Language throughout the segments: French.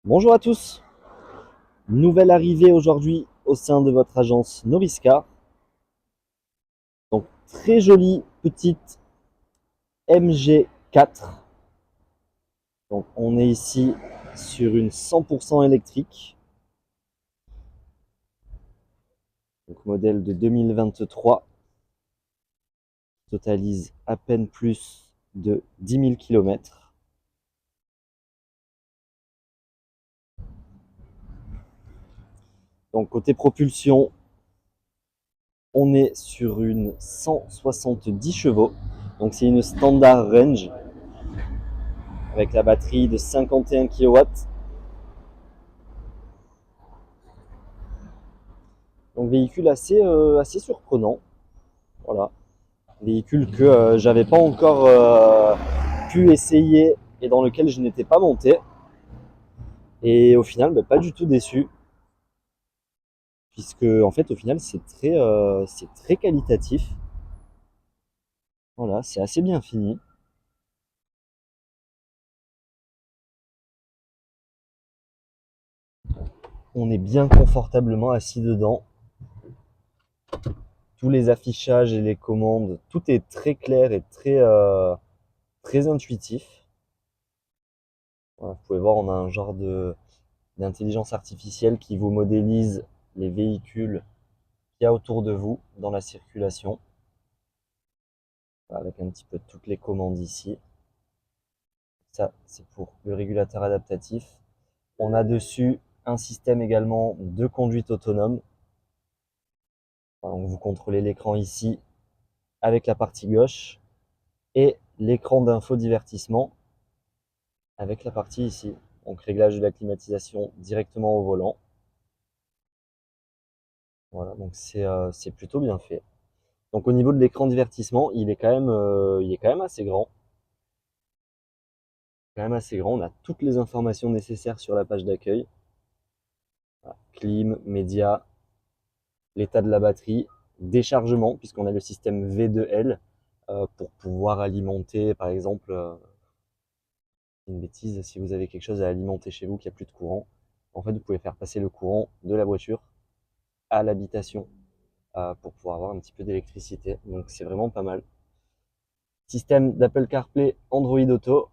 Bonjour à tous, nouvelle arrivée aujourd'hui au sein de votre agence Noriscar. Donc très jolie petite MG4. Donc on est ici sur une 100% électrique. Donc modèle de 2023. Totalise à peine plus de 10 000 km. Donc côté propulsion, on est sur une 170 chevaux. Donc c'est une standard range avec la batterie de 51 kW. Donc véhicule assez surprenant. Voilà. Véhicule que j'avais pas encore pu essayer et dans lequel je n'étais pas monté. Et au final, pas du tout déçu. Puisque en fait au final c'est très qualitatif. Voilà, c'est assez bien fini. On est bien confortablement assis dedans. Tous les affichages et les commandes, tout est très clair et très intuitif. Voilà, vous pouvez voir, on a un genre d'intelligence artificielle qui vous modélise les véhicules qu'il y a autour de vous dans la circulation. Voilà, avec un petit peu toutes les commandes ici. Ça, c'est pour le régulateur adaptatif. On a dessus un système également de conduite autonome. Voilà, donc vous contrôlez l'écran ici avec la partie gauche et l'écran d'infodivertissement avec la partie ici. Donc réglage de la climatisation directement au volant. Voilà, donc c'est plutôt bien fait. Donc au niveau de l'écran divertissement, il est quand même assez grand. Quand même assez grand. On a toutes les informations nécessaires sur la page d'accueil. Voilà. Clim, médias, l'état de la batterie, déchargement, puisqu'on a le système V2L pour pouvoir alimenter, par exemple, une bêtise, si vous avez quelque chose à alimenter chez vous, qu'il n'y a plus de courant, en fait, vous pouvez faire passer le courant de la voiture à l'habitation pour pouvoir avoir un petit peu d'électricité. Donc c'est vraiment pas mal. Système d'Apple CarPlay, Android Auto,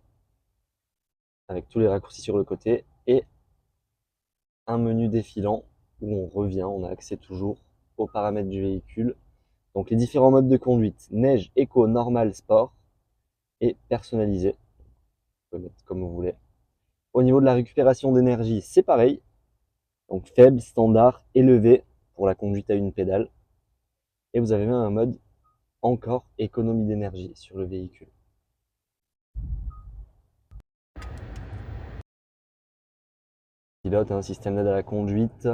avec tous les raccourcis sur le côté, et un menu défilant où on revient, on a accès toujours aux paramètres du véhicule. Donc les différents modes de conduite, neige, éco, normal, sport, et personnalisé. Vous pouvez mettre comme vous voulez. Au niveau de la récupération d'énergie, c'est pareil. Donc faible, standard, élevé pour la conduite à une pédale. Et vous avez même un mode encore économie d'énergie sur le véhicule. Pilote, un système d'aide à la conduite,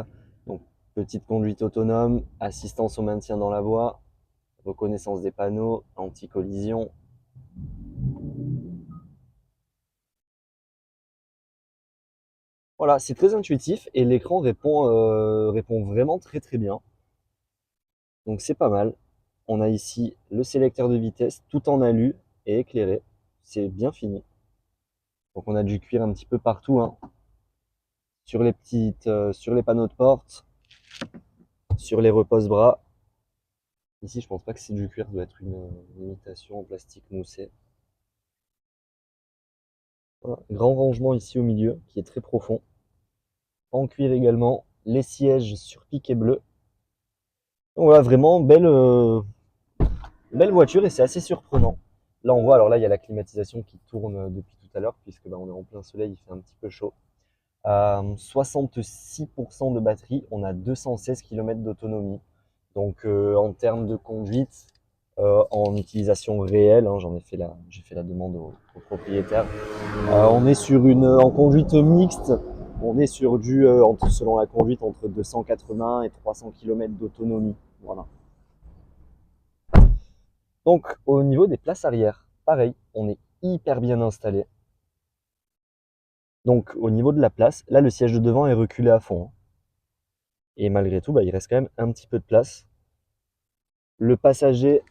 donc petite conduite autonome, assistance au maintien dans la voie, reconnaissance des panneaux, anti-collision. Voilà, c'est très intuitif et l'écran répond vraiment très bien. Donc c'est pas mal. On a ici le sélecteur de vitesse tout en alu et éclairé. C'est bien fini. Donc on a du cuir un petit peu partout, hein. Sur les panneaux de porte, sur les repose-bras. Ici, je pense pas que c'est du cuir, ça doit être une imitation en plastique moussé. Voilà. Grand rangement ici au milieu, qui est très profond. En cuir également, les sièges sur piquet bleu. Donc voilà, vraiment belle voiture et c'est assez surprenant. Là, on voit, alors là, il y a la climatisation qui tourne depuis tout à l'heure, puisque on est en plein soleil, il fait un petit peu chaud. 66% de batterie, on a 216 km d'autonomie. Donc en termes de conduite, en utilisation réelle, hein, j'ai fait la demande au propriétaire. On est sur en conduite mixte, on est sur selon la conduite, entre 280 et 300 km d'autonomie. Voilà. Donc au niveau des places arrière, pareil, on est hyper bien installé. Donc au niveau de la place, là le siège de devant est reculé à fond, hein. Et malgré tout, il reste quand même un petit peu de place. Le passager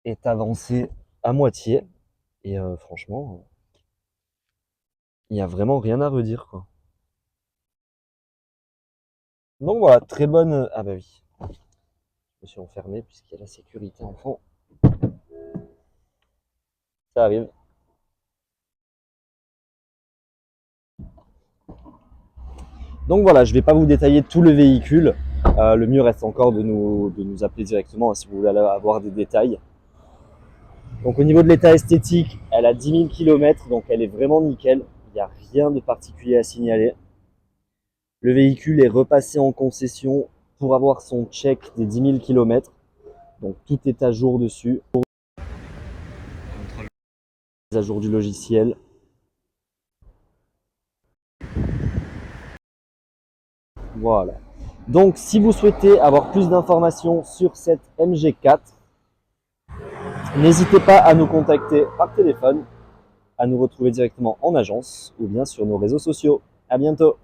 est avancé à moitié. Et franchement, Il n'y a vraiment rien à redire, quoi. Donc voilà, très bonne. Ah bah oui, je me suis enfermé puisqu'il y a la sécurité en fond. Ça arrive. Donc voilà, je ne vais pas vous détailler tout le véhicule. Le mieux reste encore de nous appeler directement si vous voulez avoir des détails. Donc au niveau de l'état esthétique, elle a 10 000 km, donc elle est vraiment nickel. Il n'y a rien de particulier à signaler. Le véhicule est repassé en concession pour avoir son check des 10 000 km. Donc tout est à jour dessus. À jour du logiciel. Voilà. Donc si vous souhaitez avoir plus d'informations sur cette MG4, n'hésitez pas à nous contacter par téléphone, à nous retrouver directement en agence ou bien sur nos réseaux sociaux. À bientôt.